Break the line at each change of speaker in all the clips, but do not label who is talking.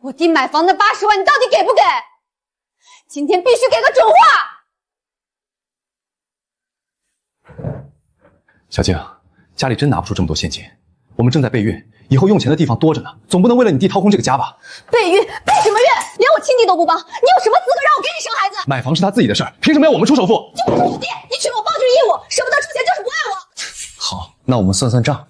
我弟买房的80万，你到底给不给？今天必须给个准话！
小静，家里真拿不出这么多现金，我们正在备孕，以后用钱的地方多着呢，总不能为了你弟掏空这个家吧？
备孕？备什么孕？连我亲弟都不帮，你有什么资格让我给你生孩子？
买房是他自己的事儿，凭什么要我们出首付？
就不是我弟，你娶我报就是义务，舍不得出钱就是不爱我。
好，那我们算算账。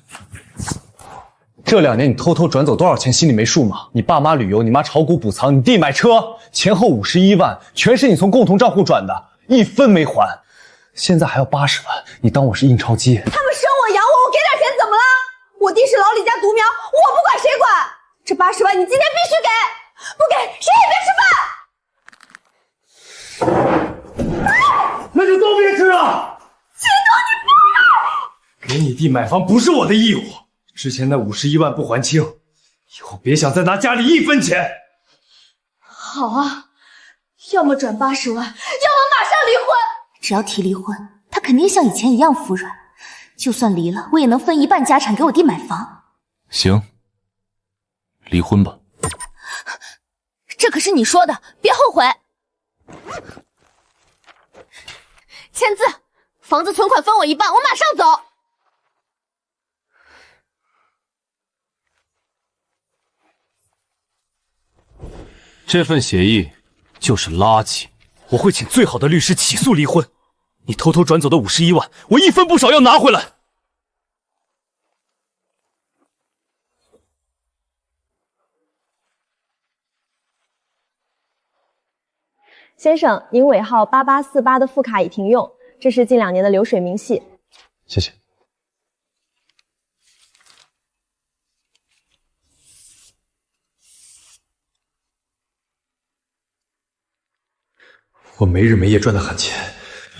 这2年你偷偷转走多少钱，心里没数吗？你爸妈旅游，你妈炒股补仓，你弟买车，前后51万，全是你从共同账户转的，1分没还。现在还要80万，你当我是印钞机？
他们生我养我，我给点钱怎么了？我弟是老李家独苗，我不管谁管。这80万你今天必须给，不给谁也别吃饭。
那就都别吃了。
秦东，你疯了！
给你弟买房不是我的义务，之前那51万不还清，以后别想再拿家里1分钱。
好啊，要么转80万，要么马上离婚。
只要提离婚，他肯定像以前一样服软。就算离了，我也能分1半家产给我弟买房。
行，离婚吧。
这可是你说的，别后悔。签字，房子存款分我1半，我马上走。
这份协议就是垃圾，我会请最好的律师起诉离婚。你偷偷转走的51万，我1分不少要拿回来。
先生，您尾号8848的副卡已停用，这是近2年的流水明细。
谢谢。我没日没夜赚的狠钱，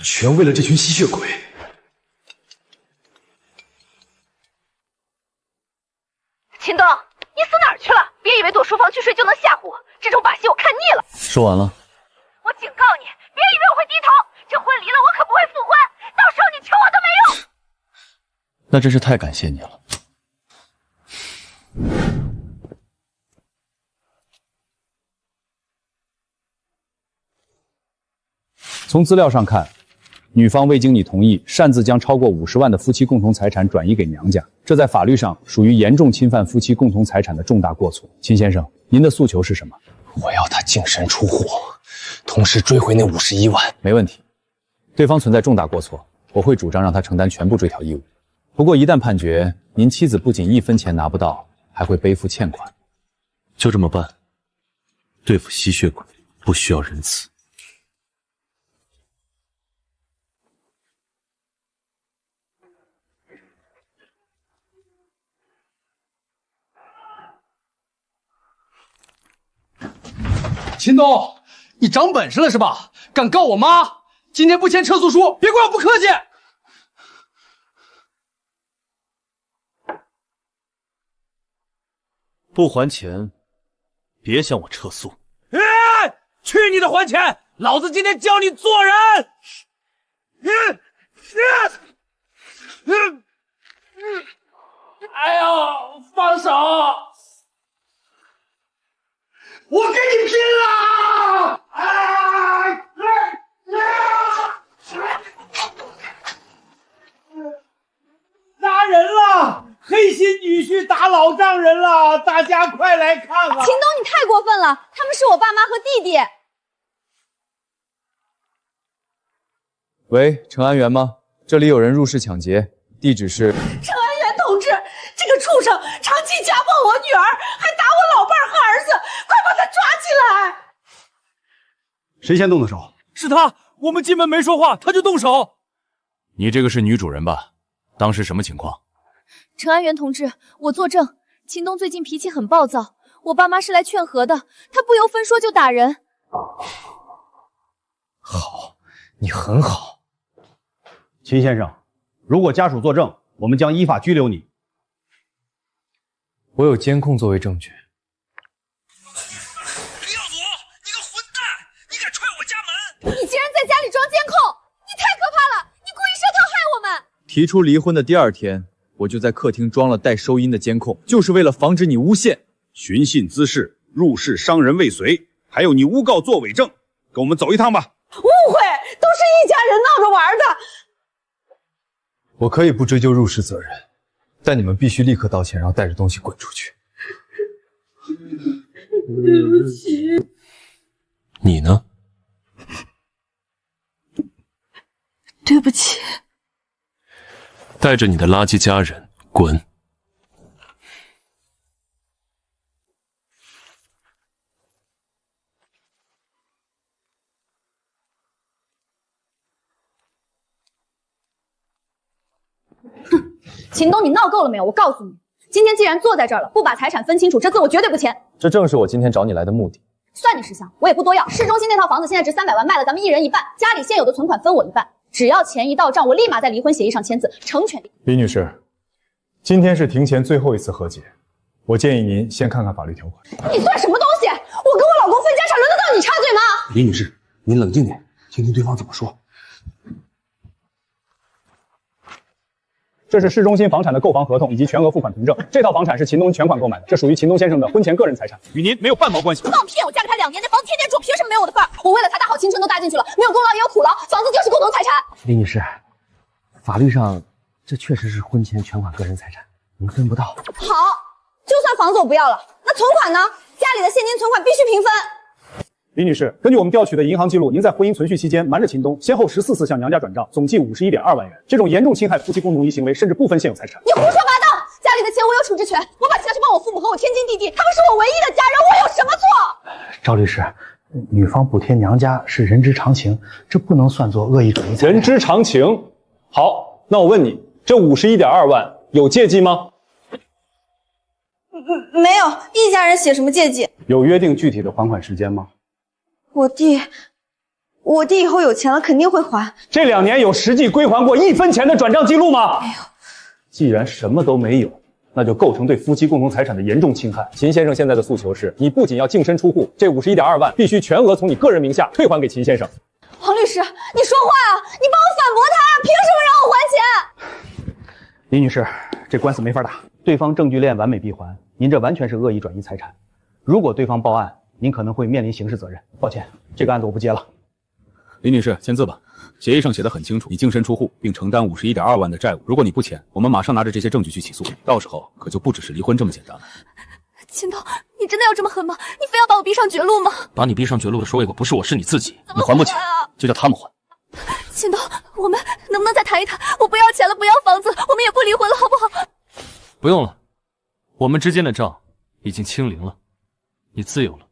全为了这群吸血鬼。
秦东，你死哪儿去了？别以为躲书房去睡就能吓唬我，这种把戏我看腻了。
说完了。
我警告你，别以为我会低头，这婚离了我可不会复婚，到时候你求我都没用。
那真是太感谢你了。
从资料上看，女方未经你同意，擅自将超过50万的夫妻共同财产转移给娘家，这在法律上属于严重侵犯夫妻共同财产的重大过错。秦先生，您的诉求是什么？
我要他净身出户，同时追回那51万。
没问题，对方存在重大过错，我会主张让他承担全部追讨义务。不过一旦判决，您妻子不仅1分钱拿不到，还会背负欠款。
就这么办。对付吸血鬼不需要仁慈。
秦东，你长本事了是吧？敢告我妈？今天不签撤诉书，别怪我不客气。
不还钱，别想我撤诉。
哎，去你的还钱！老子今天教你做人。哎呦，放手！我跟你拼了！杀人了！黑心女婿打老丈人了！大家快来看啊！
秦东，你太过分了，他们是我爸妈和弟弟。
喂，程安元吗？这里有人入室抢劫，地址是……
程安元同志，这个畜生长期家暴我女儿，还打我老伴儿和儿子，快把他抓起来！
谁先动的手？
是他，我们进门没说话，他就动手。
你这个是女主人吧？当时什么情况？
程安元同志，我作证，秦东最近脾气很暴躁，我爸妈是来劝和的，他不由分说就打人。
好，你很好。
秦先生，如果家属作证，我们将依法拘留你。
我有监控作为证据。
李耀祖，你个混蛋！你敢踹我家门！
你竟然在家里装监控，你太可怕了！你故意设套害我们！
提出离婚的第2天，我就在客厅装了带收音的监控，就是为了防止你诬陷。
寻衅滋事，
入室伤人未遂，还有你诬告作伪证，跟我们走一趟吧。
误会，都是一家人闹着玩的。
我可以不追究入室责任，但你们必须立刻道歉，然后带着东西滚出去。
对不起。
你呢？
对不起。
带着你的垃圾家人滚！
秦东，你闹够了没有？我告诉你，今天既然坐在这儿了，不把财产分清楚，这次我绝对不签。
这正是我今天找你来的目的。
算你识相，我也不多要。市中心那套房子现在值300万，卖了咱们一人一半，家里现有的存款分我一半。只要钱一到账，我立马在离婚协议上签字，成全你。
李女士，今天是庭前最后一次和解，我建议您先看看法律条款。
你算什么东西？我跟我老公分家产，轮得到你插嘴吗？
李女士，您冷静点，听听对方怎么说。
这是市中心房产的购房合同以及全额付款凭证。这套房产是秦东全款购买的，这属于秦东先生的婚前个人财产，与您没有半毛关系。
放屁！我嫁给他2年，那房子天天住，凭什么没有我的份儿？我为了他，大好青春都搭进去了，没有功劳也有苦劳，房子就是共同财产。
李女士，法律上这确实是婚前全款个人财产，您分不到。
好，就算房子我不要了，那存款呢？家里的现金存款必须平分。
李女士，根据我们调取的银行记录，您在婚姻存续期间瞒着秦东，先后14次向娘家转账，总计51.2万元。这种严重侵害夫妻共同遗行为，甚至不分现有财产。
你胡说八道！家里的钱我有处置权，我把钱拿去帮我父母和我天经地义，他们是我唯一的家人，我有什么错？
赵律师，女方补贴娘家是人之常情，这不能算作恶意转移财产。
人之常情。好，那我问你，这51.2万有借记吗？
没有，一家人写什么借记？
有约定具体的还款时间吗？
我弟以后有钱了肯定会还。
这2年有实际归还过1分钱的转账记录吗？没有。既然什么都没有，那就构成对夫妻共同财产的严重侵害。秦先生现在的诉求是，你不仅要净身出户，这51.2万必须全额从你个人名下退还给秦先生。
黄律师，你说话啊！你帮我反驳他，凭什么让我还钱？
李女士，这官司没法打，对方证据链完美闭环，您这完全是恶意转移财产。如果对方报案，您可能会面临刑事责任。抱歉，这个案子我不接了。
李女士，签字吧。协议上写的很清楚，你净身出户并承担51.2万的债务。如果你不签，我们马上拿着这些证据去起诉，到时候可就不只是离婚这么简单了。
秦东，你真的要这么狠吗？你非要把我逼上绝路吗？
把你逼上绝路的首尾不是我，是你自己。你还不起，就叫他们还。
秦东，我们能不能再谈一谈？我不要钱了，不要房子，我们也不离婚了，好不好？
不用了，我们之间的账已经清零了，你自由了。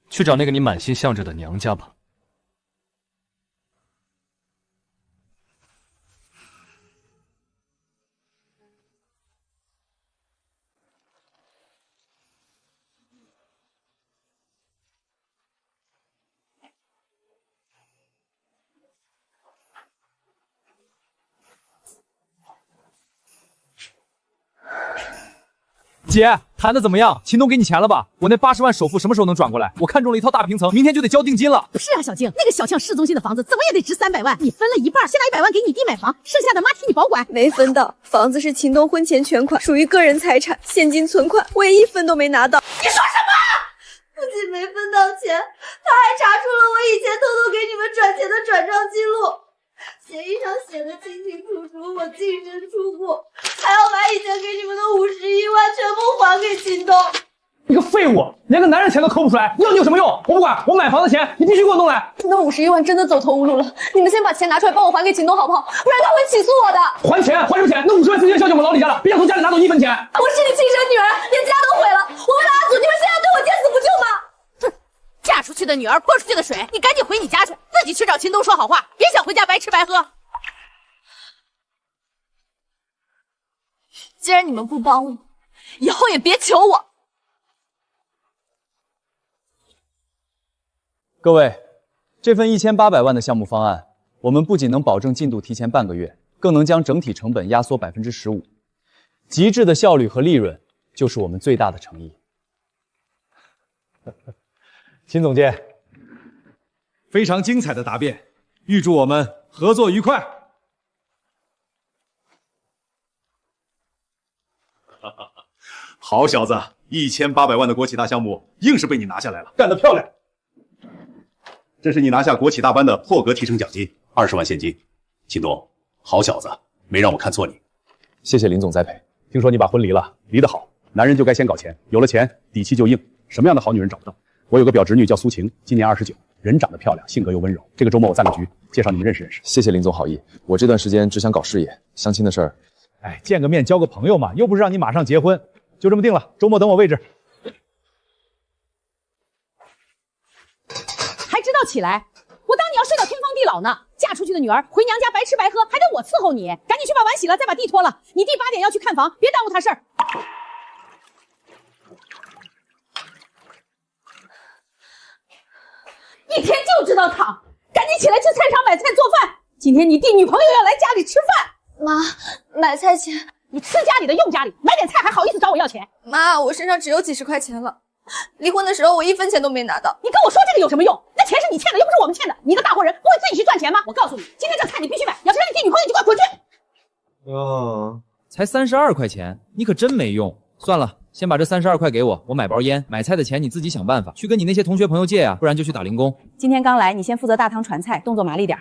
去找那个你满心向着的娘家吧。
姐，谈的怎么样？秦东给你钱了吧？我那80万首付什么时候能转过来？我看中了一套大平层，明天就得交定金了。
是啊，小静，那个小巷市中心的房子怎么也得值300万，你分了一半，先拿100万给你弟买房，剩下的妈替你保管。
没分到，房子是秦东婚前全款，属于个人财产，现金存款我也1分都没拿到。你说什么？不仅没分到钱，他还查出了我以前偷偷给你们转钱的转账记录。协议上写的清清楚楚，我净身出户，还要把以前给你们的51万全部还给秦东。
你个废物，连个男人钱都抠不出来，要你有什么用？我不管，我买房的钱你必须给我弄来。
那51万真的走投无路了，你们先把钱拿出来帮我还给秦东好不好？不然他会起诉我的。
还钱？还什么钱？那50万直接交给我们老李家了，别想从家里拿走1分钱。
我是你亲生女儿，连家都毁了，我为了阿祖，你们现在对我见死不救吗？
嫁出去的女儿泼出去的水，你赶紧回你家去，自己去找秦东说好话，别想回家白吃白喝。
既然你们不帮我，以后也别求我。
各位，这份1800万的项目方案，我们不仅能保证进度提前半个月，更能将整体成本压缩15%，极致的效率和利润就是我们最大的诚意。
秦总监，非常精彩的答辩，预祝我们合作愉快。
好小子， 1800万的国企大项目，硬是被你拿下来了，干得漂亮！这是你拿下国企大班的破格提成奖金，20万现金。秦东，好小子，没让我看错你。
谢谢林总栽培。听说你把婚离了，离得好。男人就该先搞钱，有了钱，底气就硬。什么样的好女人找不到？我有个表侄女叫苏晴，今年29，人长得漂亮，性格又温柔。这个周末我散个局，介绍你们认识认识。
谢谢林总好意，我这段时间只想搞事业，相亲的事儿，
哎，见个面交个朋友嘛，又不是让你马上结婚，就这么定了。周末等我位置。
还知道起来？我当你要睡到天荒地老呢。嫁出去的女儿回娘家白吃白喝，还得我伺候你。赶紧去把碗洗了，再把地拖了。你弟8点要去看房，别耽误他事儿。一天就知道躺，赶紧起来去菜场买菜做饭。今天你弟女朋友要来家里吃饭。
妈，买菜钱，
你吃家里的用家里，买点菜还好意思找我要钱？
妈，我身上只有几十块钱了。离婚的时候我1分钱都没拿到。
你跟我说这个有什么用？那钱是你欠的，又不是我们欠的。你个大活人，不会自己去赚钱吗？我告诉你，今天这菜你必须买，要是让你弟女朋友，你就给我滚去。
才32块钱，你可真没用。算了，先把这32块给我，我买包烟，买菜的钱你自己想办法，去跟你那些同学朋友借啊，不然就去打零工。
今天刚来，你先负责大汤传菜，动作麻利点。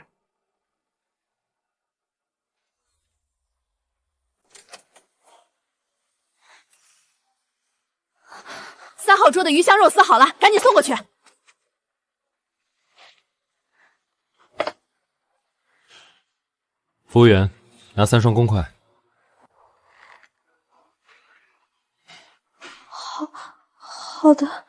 3号桌的鱼香肉丝好了，赶紧送过去。
服务员，拿3双公筷。
好的。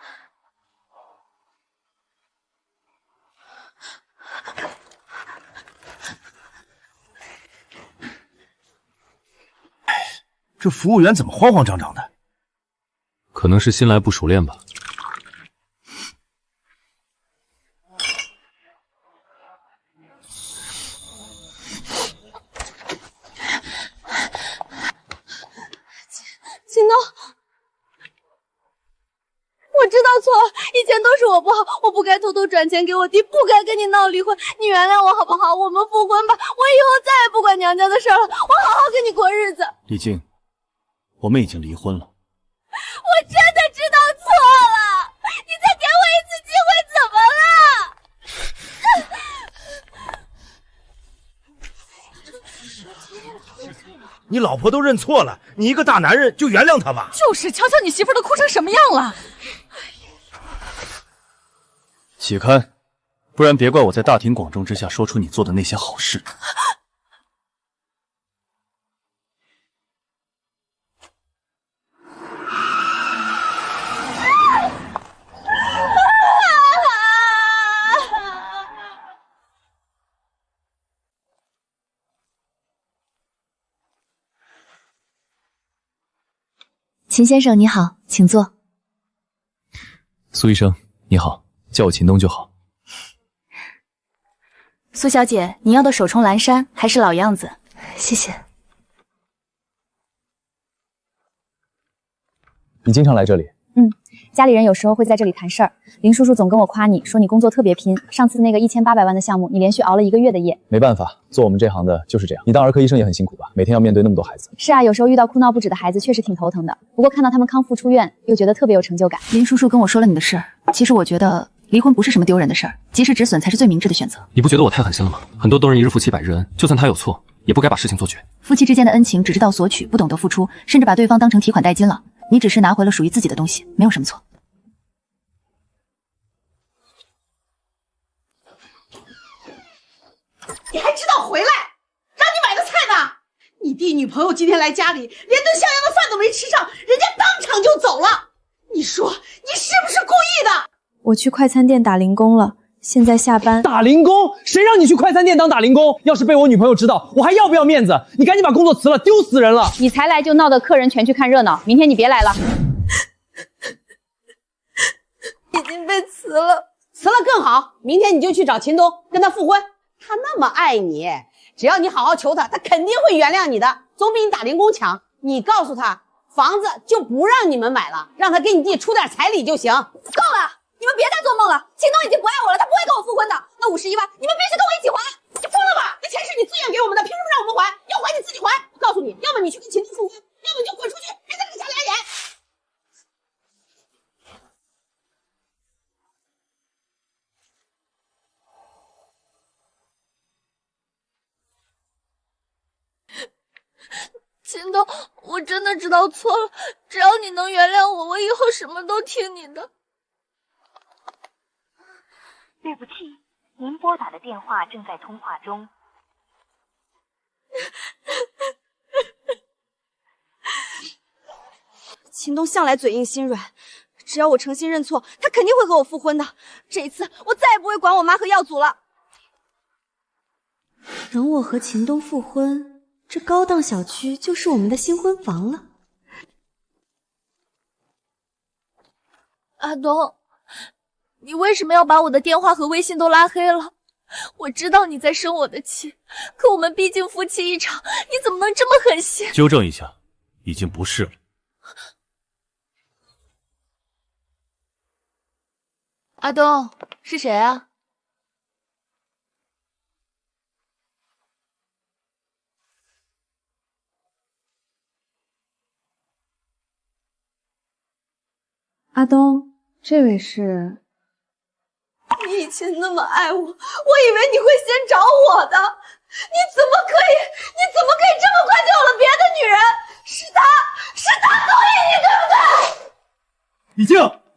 这服务员怎么慌慌张张的？
可能是新来不熟练吧。
秦东，我知道错了，以前都是我不好，我不该偷偷转钱给我弟，不该跟你闹离婚，你原谅我好不好？我们复婚吧，我以后再也不管娘家的事了，我好好跟你过日子。
李静，我们已经离婚了。
我真的知道错了，你再给我一次机会怎么了？
你老婆都认错了，你一个大男人就原谅她吧。
就是，瞧瞧你媳妇都哭成什么样了。
启开，不然别怪我在大庭广众之下说出你做的那些好事。
秦先生你好，请坐。
苏医生你好，叫我秦东就好。
苏小姐，你要的手冲蓝山还是老样子？谢谢。
你经常来这里？
家里人有时候会在这里谈事儿。林叔叔总跟我夸你，说你工作特别拼。上次那个1800万的项目，你连续熬了1个月的夜。
没办法，做我们这行的就是这样。你当儿科医生也很辛苦吧？每天要面对那么多孩子。
是啊，有时候遇到哭闹不止的孩子，确实挺头疼的。不过看到他们康复出院，又觉得特别有成就感。
林叔叔跟我说了你的事儿，其实我觉得离婚不是什么丢人的事儿，及时止损才是最明智的选择。
你不觉得我太狠心了吗？很多都是一日夫妻百日恩，就算他有错，也不该把事情做绝。
夫妻之间的恩情只知道索取，不懂得付出，甚至把对方当成提款代金了。你只是拿回了属于自己的东西，没有什么错。
你还知道回来？让你买的菜呢？你弟女朋友今天来家里，连顿像样的饭都没吃上，人家当场就走了。你说你是不是故意的？
我去快餐店打零工了，现在下班。
打零工？谁让你去快餐店当打零工？要是被我女朋友知道，我还要不要面子？你赶紧把工作辞了，丢死人了！
你才来就闹得客人全去看热闹，明天你别来了。
已经被辞了，
辞了更好，明天你就去找秦东，跟他复婚。他那么爱你，只要你好好求他，他肯定会原谅你的，总比你打零工强。你告诉他，房子就不让你们买了，让他给你弟出点彩礼就行。
够了，你们别再做梦了，秦东已经不爱我了，他不会跟我复婚的。那51万，你们必须跟我一起还。
你疯了吧？那钱是你自愿给我们的，凭什么让我们还？要还你自己还。我告诉你，要么你去跟秦东复婚，要么你就滚出去，别在这瞎俩眼。
秦东，我真的知道错了，只要你能原谅我，我以后什么都听你的。
对不起，您拨打的电话正在通话中。
秦东向来嘴硬心软，只要我诚心认错，他肯定会和我复婚的。这一次，我再也不会管我妈和耀祖了。等我和秦东复婚，这高档小区就是我们的新婚房了。阿东，你为什么要把我的电话和微信都拉黑了？我知道你在生我的气，可我们毕竟夫妻一场，你怎么能这么狠心？
纠正一下，已经不是了。
阿东，是谁啊？
阿东，这位是？
你以前那么爱我，我以为你会先找我的，你怎么可以这么快就有了别的女人？是他勾引你，对不对？
李静，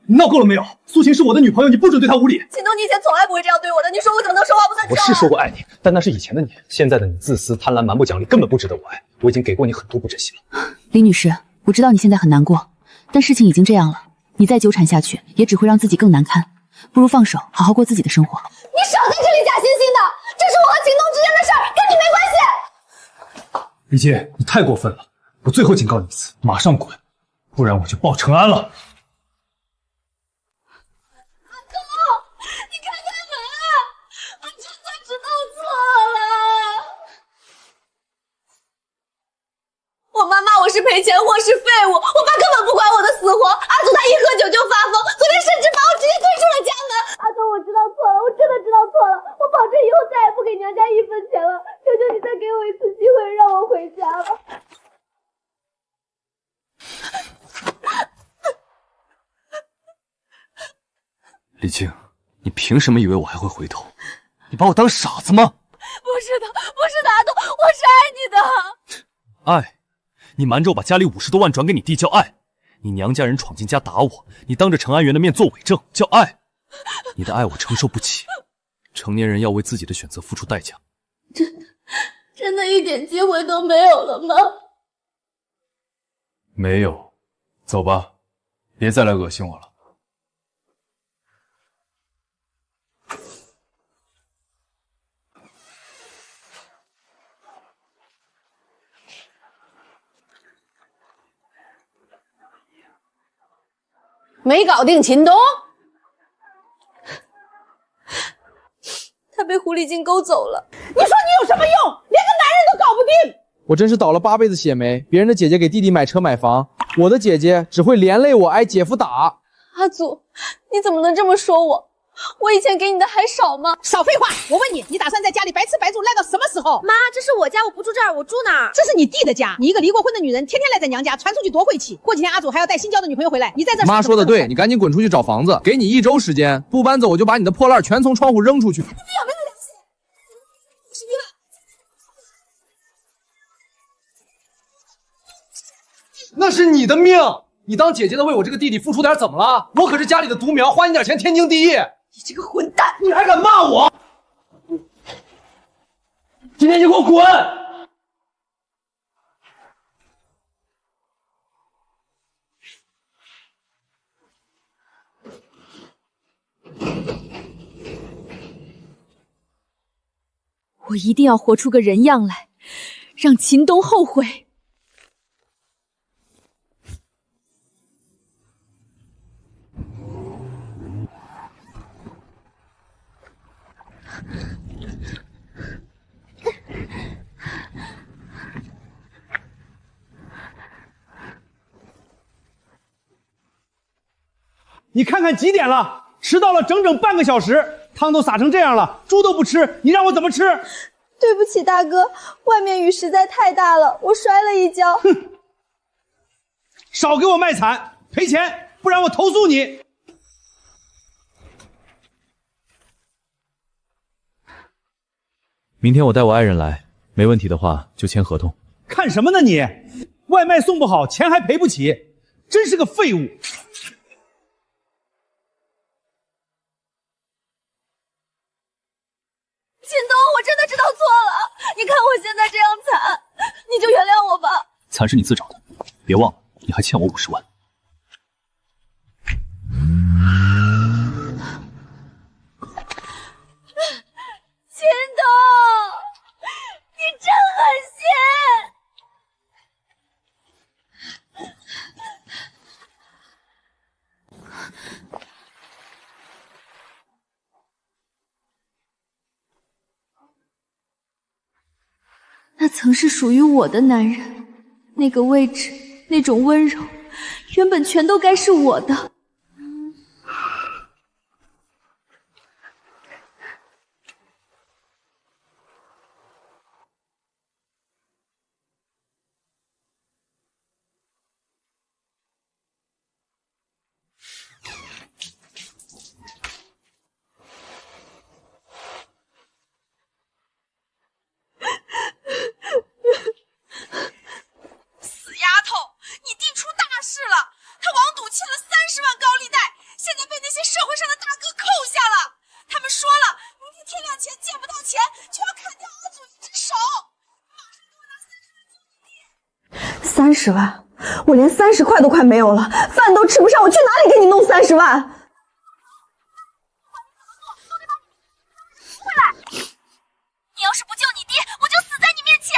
你闹够了没有？苏秦是我的女朋友，你不准对她无礼。
秦东，你以前从来不会这样对我的，你说我怎么能说话不算数？
我是说过爱你，但那是以前的你，现在的你自私、贪婪、蛮不讲理，根本不值得我爱。我已经给过你很多不珍惜了。
李女士，我知道你现在很难过，但事情已经这样了，你再纠缠下去，也只会让自己更难堪。不如放手，好好过自己的生活。
你少在这里假惺惺的，这是我和秦东之间的事儿，跟你没关系。
李姐，你太过分了！我最后警告你一次，马上滚，不然我就报成安了。
阿东，你开开门啊！我真的知道错了。我妈骂我是赔钱货，是废物，我爸根本不管我的死活。阿祖他一喝酒就发疯，昨天甚至把我直接推出了家门。阿东，我知道错了，我真的知道错了，我保证以后再也不给娘家1分钱了。求求你再给我一次机会，让我回家吧。
李静，你凭什么以为我还会回头？你把我当傻子吗？
不是的，阿东，我是爱你的。
爱？你瞒着我把家里50多万转给你弟叫爱，你娘家人闯进家打我，你当着程安源的面做伪证叫爱，你的爱我承受不起。成年人要为自己的选择付出代价。
真的一点机会都没有了吗？
没有，走吧，别再来恶心我了。
没搞定秦东，
他被狐狸精勾走了。
你说你有什么用？连个男人都搞不定。
我真是倒了8辈子血霉，别人的姐姐给弟弟买车买房，我的姐姐只会连累我挨姐夫打。
阿祖，你怎么能这么说我？我以前给你的还少吗？
少废话！我问你，你打算在家里白吃白住赖到什么时候？
妈，这是我家，我不住这儿，我住哪儿？
这是你弟的家，你一个离过婚的女人，天天赖在娘家，传出去多晦气。过几天阿祖还要带新交的女朋友回来，你在这。
妈说的对，你赶紧滚出去找房子，给你1周时间，不搬走我就把你的破烂全从窗户扔出去。
你有没有良心？51万。
那是你的命，你当姐姐的为我这个弟弟付出点怎么了？我可是家里的独苗，花你点钱天经地义。
你这个混蛋，
你还敢骂我？今天你给我滚！
我一定要活出个人样来，让秦东后悔。
你看看几点了？迟到了整整半个小时，汤都洒成这样了，猪都不吃，你让我怎么吃？
对不起，大哥，外面雨实在太大了，我摔了一跤。
哼，少给我卖惨，赔钱，不然我投诉你。
明天我带我爱人来，没问题的话就签合同。
看什么呢你？外卖送不好，钱还赔不起，真是个废物。
靳东，我真的知道错了，你看我现在这样惨，你就原谅我吧。
惨是你自找的，别忘了你还欠我50万。
靳东，你真狠心！那曾是属于我的男人，那个位置，那种温柔，原本全都该是我的。
死丫头，你弟出大事了！他王赌欠了30万高利贷，现在被那些社会上的大哥扣下了。他们说了，明天天亮前借不到钱，就要砍掉阿祖一只手。马上给我拿
30万，我连30块都快没有了，饭都吃不上，我去哪里给你弄30万？
回来！你要是不救你爹，我就死在你面前。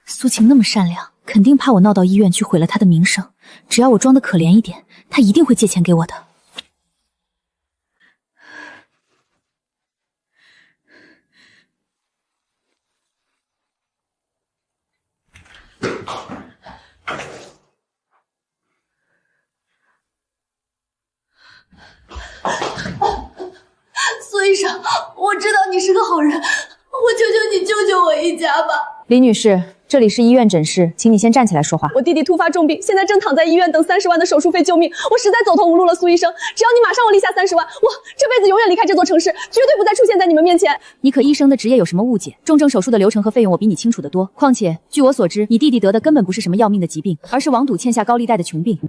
苏晴那么善良，肯定怕我闹到医院去毁了她的名声。只要我装的可怜一点，她一定会借钱给我的。
苏医生，我知道你是个好人，我求求你救救我一家吧。
李女士，这里是医院诊室，请你先站起来说话。
我弟弟突发重病，现在正躺在医院等30万的手术费救命，我实在走投无路了，苏医生，只要你马上我立下30万，我这辈子永远离开这座城市，绝对不再出现在你们面前。
你可医生的职业有什么误解？重症手术的流程和费用我比你清楚得多。况且，据我所知，你弟弟得的根本不是什么要命的疾病，而是王赌欠下高利贷的穷病。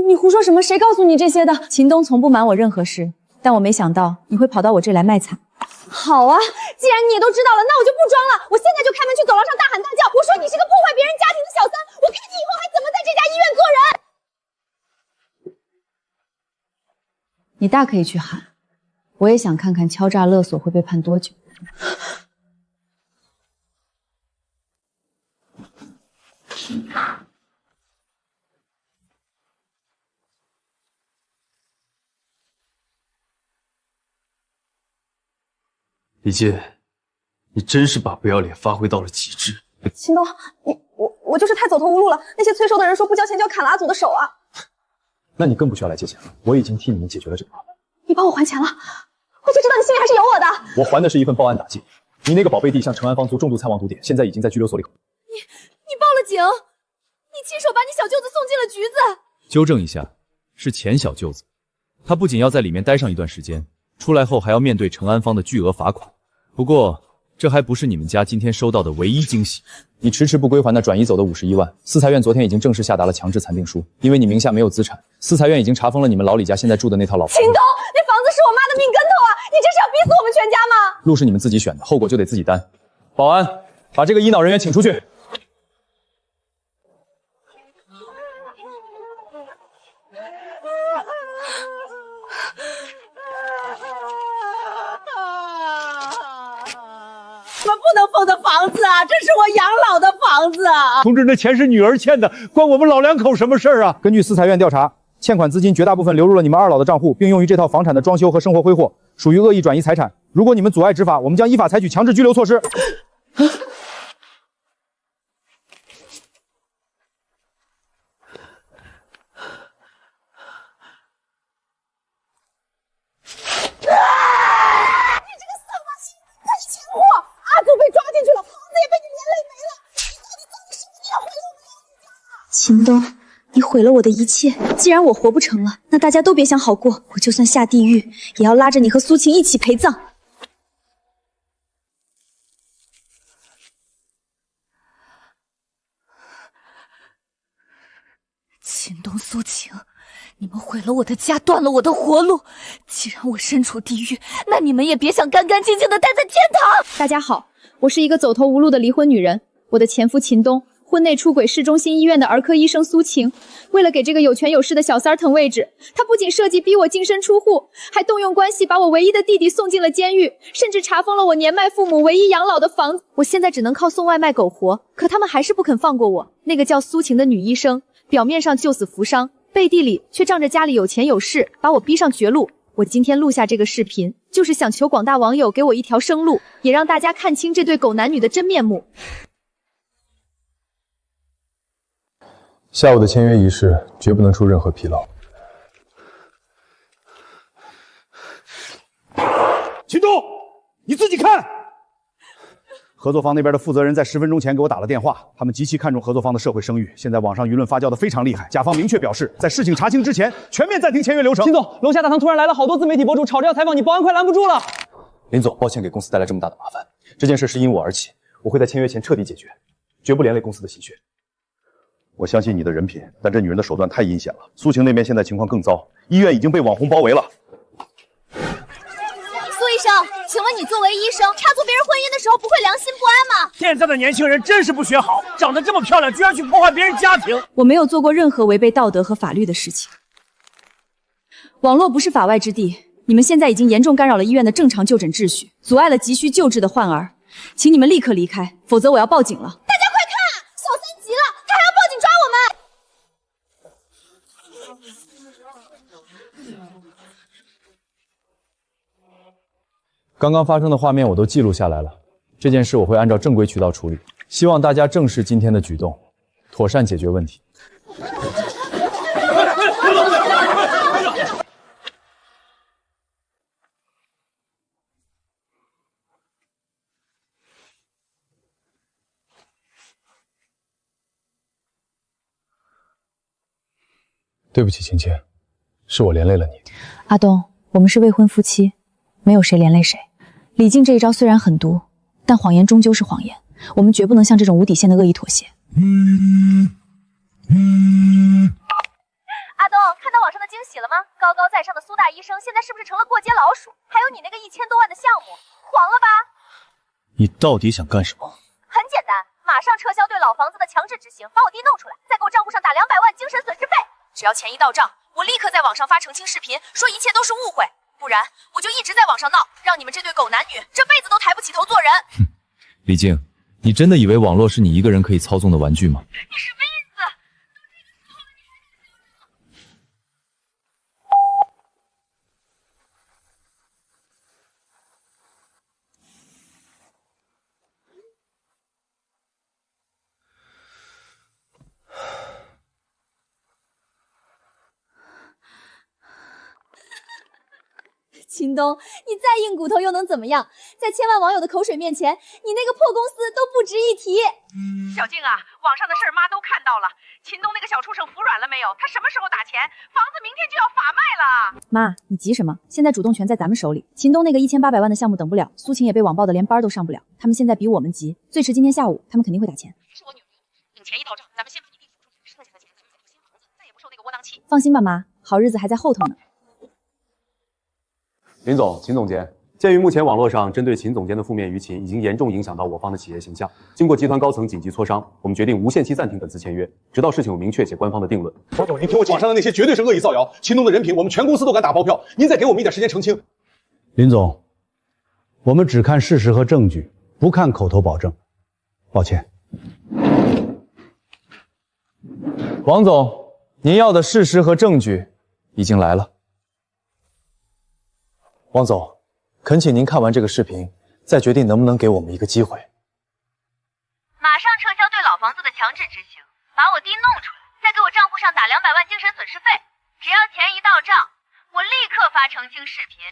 你胡说什么？谁告诉你这些的？
秦东从不瞒我任何事，但我没想到你会跑到我这来卖惨。
好啊，既然你也都知道了，那我就不装了，我现在就开门去走廊上大喊大叫，我说你是个破坏别人家庭的小三，我看你以后还怎么在这家医院做人。
你大可以去喊，我也想看看敲诈勒索会被判多久。
李健，你真是把不要脸发挥到了极致。
秦东，我就是太走投无路了，那些催收的人说不交钱就要砍了阿祖的手啊。
那你更不需要来借钱了，我已经替你们解决了这个麻烦。
你帮我还钱了，我就知道你心里还是有我的。
我还的是一份报案打击，你那个宝贝弟向成安方族重度参亡毒点，现在已经在拘留所里。
你报了警，你亲手把你小舅子送进了局子。
纠正一下，是前小舅子，他不仅要在里面待上一段时间，出来后还要面对成安方的巨额罚款。不过，这还不是你们家今天收到的唯一惊喜。
你迟迟不归还那转移走的51万，司裁院昨天已经正式下达了强制残定书，因为你名下没有资产，司裁院已经查封了你们老李家现在住的那套老房子。
秦东，那房子是我妈的命根头啊！你这是要逼死我们全家吗？
路是你们自己选的，后果就得自己担。保安，把这个医闹人员请出去。
我们不能封的房子啊，这是我养老的房子啊！
同志，那钱是女儿欠的，关我们老两口什么事儿啊？
根据司裁院调查，欠款资金绝大部分流入了你们二老的账户，并用于这套房产的装修和生活挥霍，属于恶意转移财产。如果你们阻碍执法，我们将依法采取强制拘留措施。
阿祖被抓进去了，房子也被你连累没了，你到底做了什么孽，毁了我们老李家？
秦东，你毁了我的一切。既然我活不成了，那大家都别想好过。我就算下地狱，也要拉着你和苏晴一起陪葬。
秦东、苏晴，你们毁了我的家，断了我的活路。既然我身处地狱，那你们也别想干干净净的待在天堂。
大家好，我是一个走投无路的离婚女人，我的前夫秦东婚内出轨市中心医院的儿科医生苏晴，为了给这个有权有势的小三儿腾位置，他不仅设计逼我净身出户，还动用关系把我唯一的弟弟送进了监狱，甚至查封了我年迈父母唯一养老的房子。我现在只能靠送外卖苟活，可他们还是不肯放过我。那个叫苏晴的女医生，表面上救死扶伤，背地里却仗着家里有钱有势，把我逼上绝路。我今天录下这个视频，就是想求广大网友给我一条生路，也让大家看清这对狗男女的真面目。
下午的签约仪式绝不能出任何纰漏。
秦东，你自己看。合作方那边的负责人在10分钟前给我打了电话，他们极其看重合作方的社会声誉，现在网上舆论发酵的非常厉害。甲方明确表示，在事情查清之前，全面暂停签约流程。
秦总，楼下大堂突然来了好多自媒体博主，吵着要采访你，保安快拦不住了。
林总，抱歉给公司带来这么大的麻烦，这件事是因我而起，我会在签约前彻底解决，绝不连累公司的心血。
我相信你的人品，但这女人的手段太阴险了。苏晴那边现在情况更糟，医院已经被网红包围了。
苏医生，请问你作为医生，插足别人婚姻的时候不会良心不安吗？
现在的年轻人真是不学好，长得这么漂亮，居然去破坏别人家庭。
我没有做过任何违背道德和法律的事情。网络不是法外之地，你们现在已经严重干扰了医院的正常就诊秩序，阻碍了急需救治的患儿，请你们立刻离开，否则我要报警了。
大家快看，小三急了，他还要报警抓我们！
刚刚发生的画面我都记录下来了，这件事我会按照正规渠道处理，希望大家正视今天的举动，妥善解决问题。
对不起，晴晴，是我连累了你。
阿东，我们是未婚夫妻，没有谁连累谁。李静这一招虽然狠毒，但谎言终究是谎言，我们绝不能向这种无底线的恶意妥协。
阿东，看到网上的惊喜了吗？高高在上的苏大医生现在是不是成了过街老鼠？还有你那个1000多万的项目，黄了吧？
你到底想干什么？
很简单，马上撤销对老房子的强制执行，把我弟弄出来，再给我账户上打200万精神损失费。只要钱一到账，我立刻在网上发澄清视频，说一切都是误会，不然我就一直在网上闹，让你们这对狗男女这辈子都抬不起头做人。
哼，李静，你真的以为网络是你一个人可以操纵的玩具吗？
你什么意思？
秦东，你再硬骨头又能怎么样？在千万网友的口水面前，你那个破公司都不值一提。
小静啊，网上的事儿妈都看到了，秦东那个小畜生服软了没有？他什么时候打钱？房子明天就要法卖了。
妈，你急什么？现在主动权在咱们手里。秦东那个1800万的项目等不了，苏晴也被网暴的连班都上不了，他们现在比我们急，最迟今天下午他们肯定会打钱。
是我女儿，等钱一到账，咱们先把你弟扶出去，剩下的钱咱们再付新房子，再也不受那个窝囊气。
放心吧妈，好日子还在后头呢。
林总、秦总监，鉴于目前网络上针对秦总监的负面舆情已经严重影响到我方的企业形象，经过集团高层紧急磋商，我们决定无限期暂停本次签约，直到事情有明确且官方的定论。王总，您听我讲，网上的那些绝对是恶意造谣，秦东的人品我们全公司都敢打包票，您再给我们一点时间澄清。
林总，我们只看事实和证据，不看口头保证。抱歉。
王总，您要的事实和证据已经来了。王总，恳请您看完这个视频，再决定能不能给我们一个机会。
马上撤销对老房子的强制执行，把我弟弄出来，再给我账户上打200万精神损失费。只要钱一到账，我立刻发澄清视频。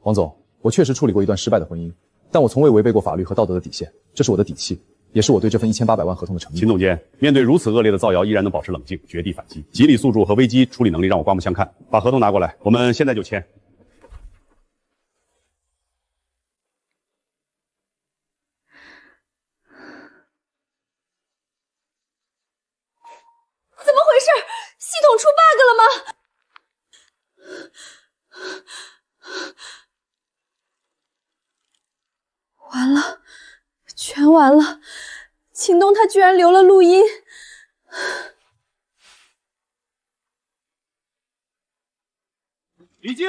王总，我确实处理过一段失败的婚姻，但我从未违背过法律和道德的底线，这是我的底气，也是我对这份1800万合同的诚意。
秦总监，面对如此恶劣的造谣，依然能保持冷静，绝地反击，极力诉诸和危机处理能力让我刮目相看。把合同拿过来，我们现在就签。
统出 bug 了吗？完了，全完了！秦东他居然留了录音。
李静，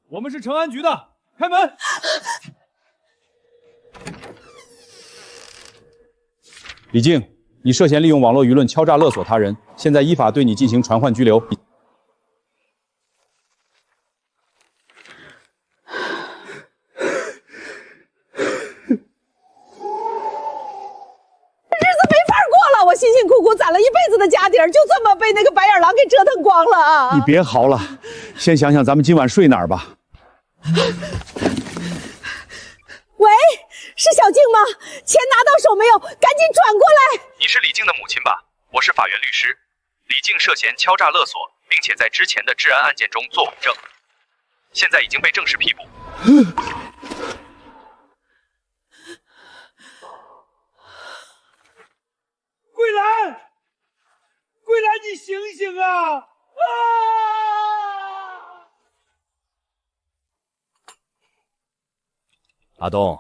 我们是城安局的，开门。
李静，你涉嫌利用网络舆论敲诈勒索他人，现在依法对你进行传唤拘留。
我辛辛苦苦攒了一辈子的家底儿，就这么被那个白眼狼给折腾光了啊！
你别嚎了，先想想咱们今晚睡哪儿吧。
喂，是小静吗？钱拿到手没有？赶紧转过来！
你是李静的母亲吧？我是法院律师。李静涉嫌敲诈勒索，并且在之前的治安案件中作伪证，现在已经被正式批捕。
桂兰，桂兰，你醒醒啊！啊！
阿东，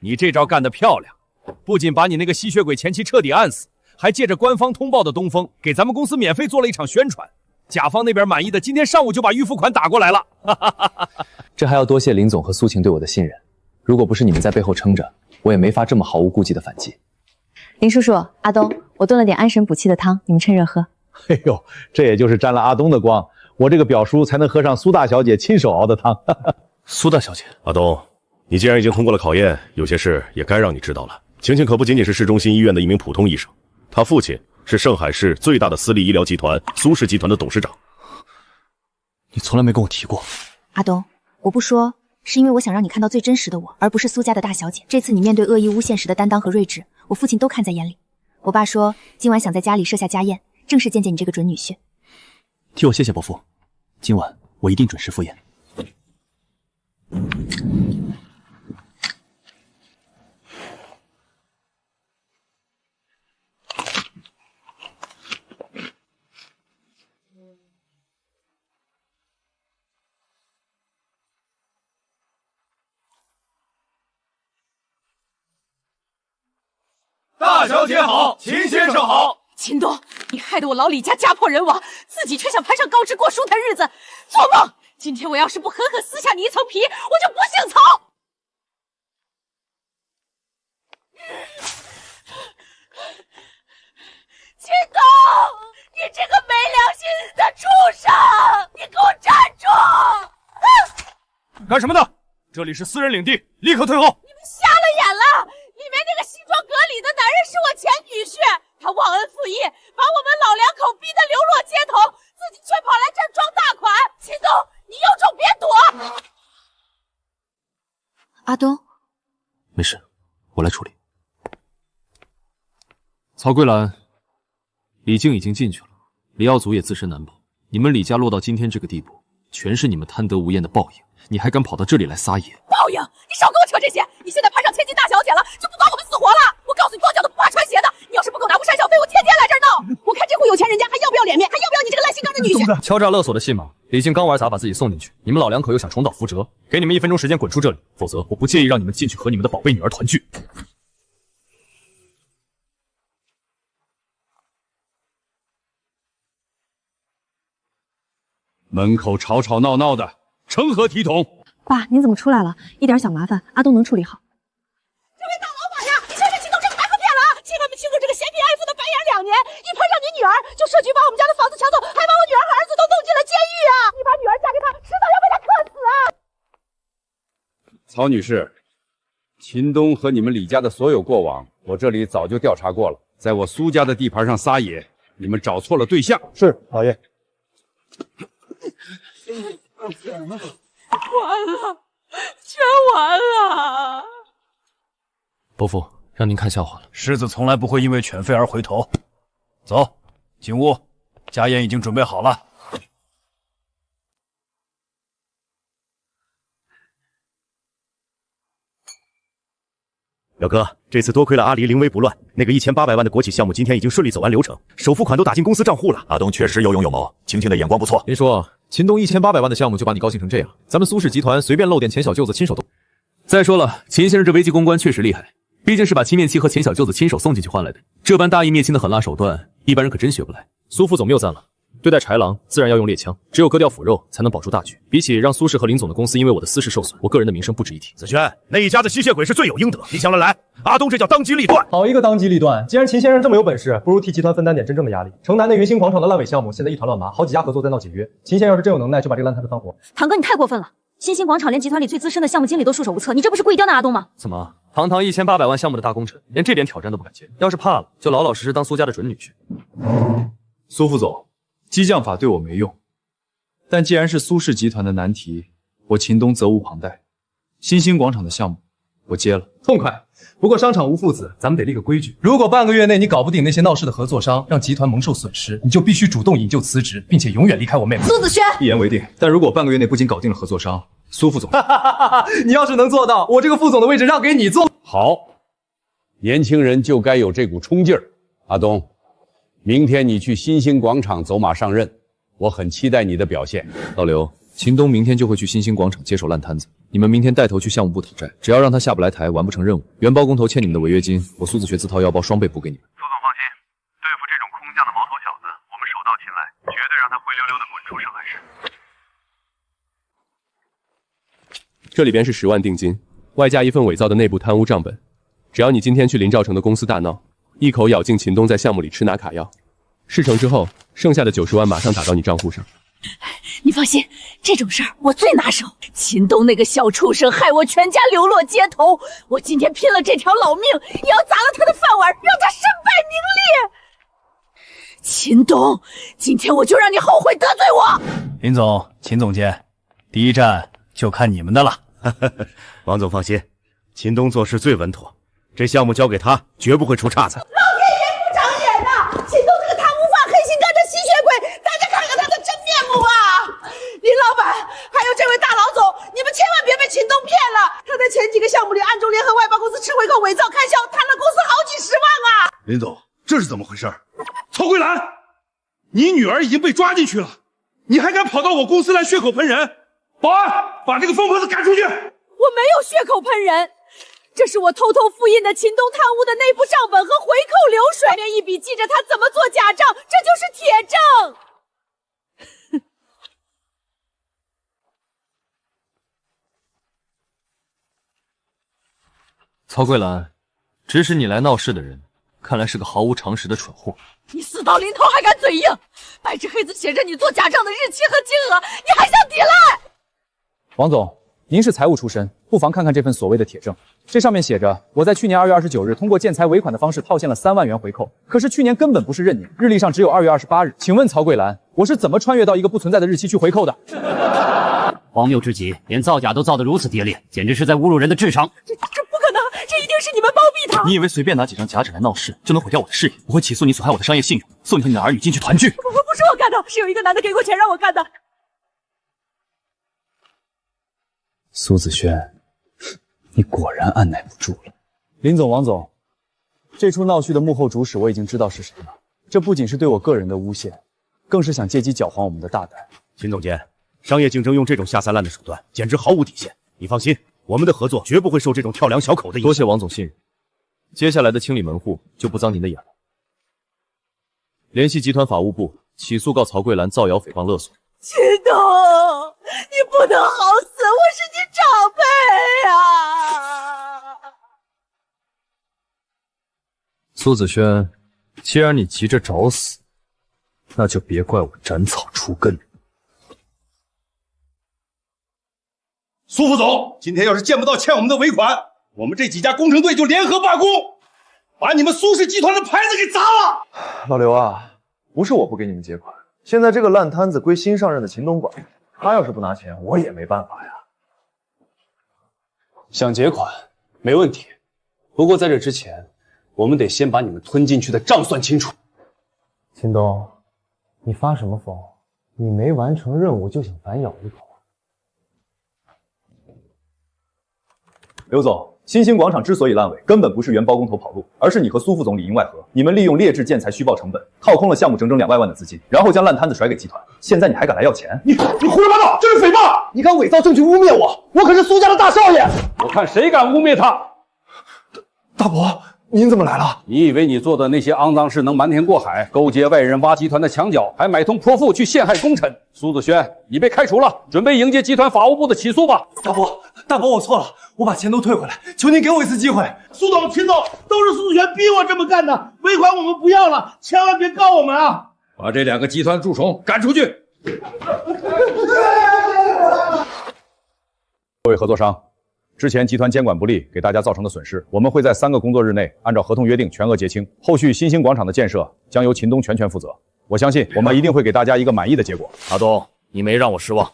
你这招干得漂亮，不仅把你那个吸血鬼前妻彻底按死，还借着官方通报的东风，给咱们公司免费做了一场宣传。甲方那边满意的，今天上午就把预付款打过来了。
这还要多谢林总和苏晴对我的信任，如果不是你们在背后撑着，我也没法这么毫无顾忌的反击。
林叔叔，阿东，我炖了点安神补气的汤，你们趁热喝。
哎呦，这也就是沾了阿东的光，我这个表叔才能喝上苏大小姐亲手熬的汤。
苏大小姐，
阿东，你既然已经通过了考验，有些事也该让你知道了。晴晴可不仅仅是市中心医院的一名普通医生，她父亲是上海市最大的私立医疗集团苏氏集团的董事长。
你从来没跟我提过。
阿东，我不说，是因为我想让你看到最真实的我，而不是苏家的大小姐。这次你面对恶意诬陷时的担当和睿智，我父亲都看在眼里。我爸说今晚想在家里设下家宴，正式见见你这个准女婿。
替我谢谢伯父，今晚我一定准时赴宴。
大小姐好，秦先生好。
秦东，你害得我老李家家破人亡，自己却想攀上高枝过舒坦日子，做梦！今天我要是不狠狠撕下你一层皮，我就不姓曹。秦东，你这个没良心的畜生，你给我站住！
干什么的？这里是私人领地，立刻退后！
你们瞎了眼了！里面那个西装革履的男人是我前女婿，他忘恩负义，把我们老两口逼得流落街头，自己却跑来这儿装大款。秦东，你有种别躲！
阿东，
没事，我来处理。曹桂兰，李静已经进去了，李耀祖也自身难保。你们李家落到今天这个地步，全是你们贪得无厌的报应。你还敢跑到这里来撒野？
报应！你少跟我扯这些！你现在攀上千金大小姐了，就不管我们死活了！我告诉你，光脚的不怕穿鞋的！你要是不给我拿部赡小费，我天天来这儿闹！我看这户有钱人家还要不要脸面，还要不要你这个烂心肝的女婿？
敲诈勒索的信吗？李静刚玩砸，把自己送进去，你们老两口又想重蹈覆辙，给你们1分钟时间滚出这里，否则我不介意让你们进去和你们的宝贝女儿团聚。
门口吵吵闹闹的，成何体统？
爸，您怎么出来了？一点小麻烦，阿东能处理好。
这位大老板呀，你千万请动这个白鹤片了啊！千万别轻视这个嫌贫爱富的白眼2年，一碰上你女儿，就设局把我们家的房子抢走，还把我女儿和儿子都弄进了监狱啊！你把女儿嫁给他，迟早要被他克死啊！
曹女士，秦东和你们李家的所有过往，我这里早就调查过了。在我苏家的地盘上撒野，你们找错了对象。
是，老爷。
完了，全完了！
伯父，让您看笑话了。
狮子从来不会因为犬吠而回头。走，进屋，家宴已经准备好了。
表哥，这次多亏了阿离临危不乱，那个1800万的国企项目今天已经顺利走完流程，首付款都打进公司账户了。
阿东确实有勇有谋，晴晴的眼光不错。
别说，秦东1800万的项目就把你高兴成这样，咱们苏氏集团随便露点钱小舅子亲手动。再说了，秦先生这危机公关确实厉害，毕竟是把秦面妻和钱小舅子亲手送进去换来的，这般大义灭亲的狠辣手段，一般人可真学不来。苏副总谬赞了。对待豺狼，自然要用猎枪，只有割掉腐肉，才能保住大局。比起让苏氏和林总的公司因为我的私事受损，我个人的名声不值一提。
子轩，那一家子吸血鬼是罪有应得。你想得来，阿东这叫当机立断。
好一个当机立断！既然秦先生这么有本事，不如替集团分担点真正的压力。城南的云星广场的烂尾项目现在一团乱麻，好几家合作在闹解约。秦先生要是真有能耐，就把这个烂摊子翻活。
堂哥，你太过分了！新兴广场连集团里最资深的项目经理都束手无策，你这不是故意刁难阿东吗？
怎么，堂堂1800万项目的大功臣，连这点挑战都不敢接？要是怕了，就老老实实当苏家的准女婿。
苏副总，激将法对我没用，但既然是苏氏集团的难题，我秦东责无旁贷。新兴广场的项目我接了，
痛快。不过商场无父子，咱们得立个规矩，如果半个月内你搞不定那些闹事的合作商，让集团蒙受损失，你就必须主动引咎辞职，并且永远离开我妹妹。
苏子轩，
一言为定。但如果半个月内不仅搞定了合作商，苏副总，
你要是能做到，我这个副总的位置让给你坐。
好，年轻人就该有这股冲劲儿。阿东，明天你去新兴广场走马上任，我很期待你的表现。
老刘，秦东明天就会去新兴广场接手烂摊子，你们明天带头去项目部讨债，只要让他下不来台，完不成任务，原包工头欠你们的违约金，我苏子学自掏腰包双倍补给你们。
苏总放心，对付这种空降的毛头小子，我们手到擒来，绝对让他灰溜溜的滚出上海市。
这里边是10万定金，外加一份伪造的内部贪污账本。只要你今天去林兆成的公司大闹，一口咬定秦东在项目里吃拿卡药，事成之后，剩下的90万马上打到你账户上。
你放心，这种事儿我最拿手。秦东那个小畜生害我全家流落街头，我今天拼了这条老命，也要砸了他的饭碗，让他身败名裂。秦东，今天我就让你后悔得罪我。
林总、秦总监，第一站就看你们的了。
王总放心，秦东做事最稳妥，这项目交给他，绝不会出岔子。
老天爷不长眼呐！秦东这个贪污犯，黑心干的吸血鬼，大家看看他的真面目啊！林老板，还有这位大老总，你们千万别被秦东骗了，他在前几个项目里暗中联合外包公司吃回扣、伪造开销，贪了公司好几十万啊！
林总，这是怎么回事？曹桂兰，你女儿已经被抓进去了，你还敢跑到我公司来血口喷人？保安，把这个疯婆子赶出去！
我没有血口喷人，这是我偷偷复印的秦东贪污的内部账本和回扣流水，上面一笔记着他怎么做假账，这就是铁证。
曹桂兰，指使你来闹事的人，看来是个毫无常识的蠢货。
你死到临头还敢嘴硬，白纸黑字写着你做假账的日期和金额，你还想抵赖？
王总，您是财务出身，不妨看看这份所谓的铁证。这上面写着，我在去年2月29日通过建材尾款的方式套现了3万元回扣，可是去年根本不是闰年，日历上只有2月28日。请问曹桂兰，我是怎么穿越到一个不存在的日期去回扣的？
荒谬至极，连造假都造得如此跌劣，简直是在侮辱人的智商。
这不可能，这一定是你们包庇他！
你以为随便拿几张假纸来闹事就能毁掉我的事业？我会起诉你损害我的商业信用，送你和你的儿女进去团聚。
不是我干的，是有一个男的给过钱让我干的。
苏子轩，你果然按耐不住了。林总、王总，这出闹剧的幕后主使我已经知道是谁了。这不仅是对我个人的诬陷，更是想借机搅黄我们的大单。
秦总监，商业竞争用这种下三滥的手段，简直毫无底线。你放心，我们的合作绝不会受这种跳梁小口的影响。
多谢王总信任，接下来的清理门户就不脏您的眼了。联系集团法务部，起诉告曹桂兰造谣、诽谤、勒索。
秦东，你不能好死，我是你长辈啊！
苏子轩，既然你急着找死，那就别怪我斩草除根。
苏副总，今天要是见不到欠我们的尾款，我们这几家工程队就联合罢工，把你们苏氏集团的牌子给砸了。
老刘啊，不是我不给你们结款，现在这个烂摊子归新上任的秦东管，他要是不拿钱，我也没办法呀。
想结款没问题，不过在这之前，我们得先把你们吞进去的账算清楚。
秦东，你发什么疯？你没完成任务就想反咬一口？
刘总，
新兴广场之所以烂尾，根本不是原包工头跑路，而是你和苏副总里应外合。你们利用劣质建材虚报成本，套空了项目整整200万的资金，然后将烂摊子甩给集团。现在你还敢来要钱？你胡说八道，这是诽谤！你敢伪造证据污蔑我？我可是苏家的大少爷！
我看谁敢污蔑他！
大伯，您怎么来了？
你以为你做的那些肮脏事能瞒天过海，勾结外人挖集团的墙角，还买通泼妇去陷害功臣？苏子轩，你被开除了，准备迎接集团法务部的起诉吧。
大伯，我错了，我把钱都退回来，求您给我一次机会。
苏总、秦总，都是苏子轩逼我这么干的，尾款我们不要了，千万别告我们啊！
把这2个集团蛀虫赶出去。
各位合作商，之前集团监管不力给大家造成的损失，我们会在3个工作日内按照合同约定全额结清。后续新兴广场的建设将由秦东全权负责。我相信我们一定会给大家一个满意的结果。
阿东，你没让我失望。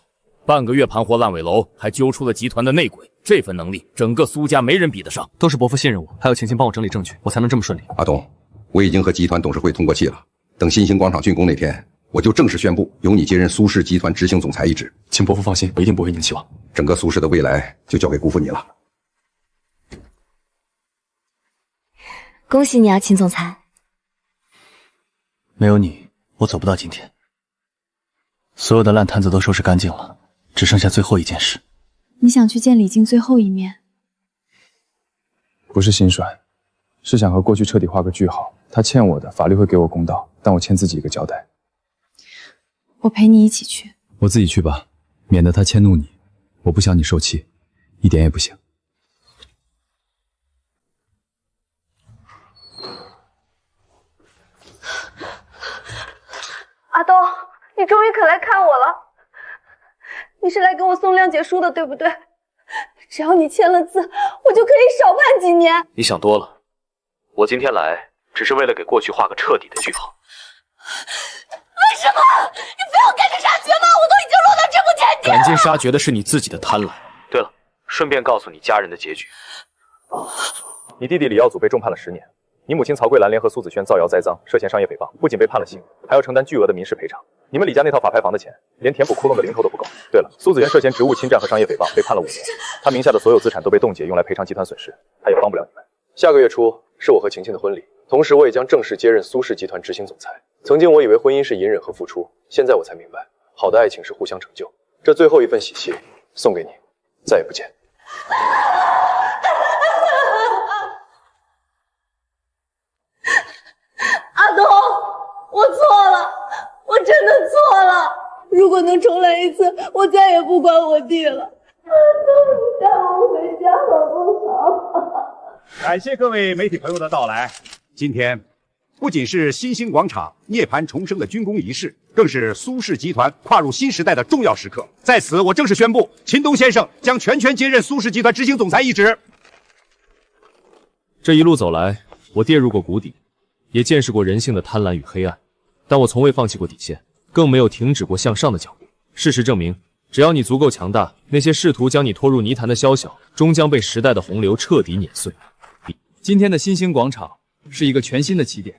半个月盘活烂尾楼，还揪出了集团的内鬼，这份能力，整个苏家没人比得上。
都是伯父信任我，还有晴晴帮我整理证据，我才能这么顺利。
阿东，我已经和集团董事会通过气了，等新兴广场竣工那天，我就正式宣布由你接任苏氏集团执行总裁一职。
请伯父放心，我一定不会逆期望。
整个苏氏的未来就交给姑父你了。
恭喜你啊，秦总裁！
没有你，我走不到今天。所有的烂摊子都收拾干净了，只剩下最后一件事。
你想去见李静最后一面？
不是心酸，是想和过去彻底画个句号。他欠我的，法律会给我公道，但我欠自己一个交代。
我陪你一起去。
我自己去吧，免得他迁怒你。我不想你受气，一点也不行。
阿东，你终于肯来看我了。你是来给我送谅解书的，对不对？只要你签了字，我就可以少判几年。
你想多了，我今天来只是为了给过去画个彻底的句号。
为什么？你非要赶尽杀绝吗？我都已经落到这步田地了。
赶尽杀绝的是你自己的贪婪。对了，顺便告诉你家人的结局。
你弟弟李耀祖被重判了10年。你母亲曹桂兰联合苏子轩造谣栽赃，涉嫌商业诽谤，不仅被判了刑，还要承担巨额的民事赔偿。你们李家那套法拍房的钱，连填补窟窿的零头都不够。对了，苏子轩涉嫌职务侵占和商业诽谤，被判了5年，他名下的所有资产都被冻结，用来赔偿集团损失，他也帮不了你们。下个月初是我和晴晴的婚礼，同时我也将正式接任苏氏集团执行总裁。曾经我以为婚姻是隐忍和付出，现在我才明白，好的爱情是互相成就。这最后一份喜气送给你，再也不见。
阿东，我错了，我真的错了。如果能重来一次，我再也不管我弟了。阿东，你带我回家好不好？
感谢各位媒体朋友的到来。今天不仅是新兴广场涅槃重生的军功仪式，更是苏氏集团跨入新时代的重要时刻。在此，我正式宣布，秦东先生将全权接任苏氏集团执行总裁一职。
这一路走来，我跌入过谷底，也见识过人性的贪婪与黑暗，但我从未放弃过底线，更没有停止过向上的脚步。事实证明，只要你足够强大，那些试图将你拖入泥潭的宵小，终将被时代的洪流彻底碾碎。
今天的新兴广场是一个全新的起点，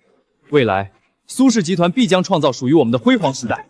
未来苏氏集团必将创造属于我们的辉煌时代。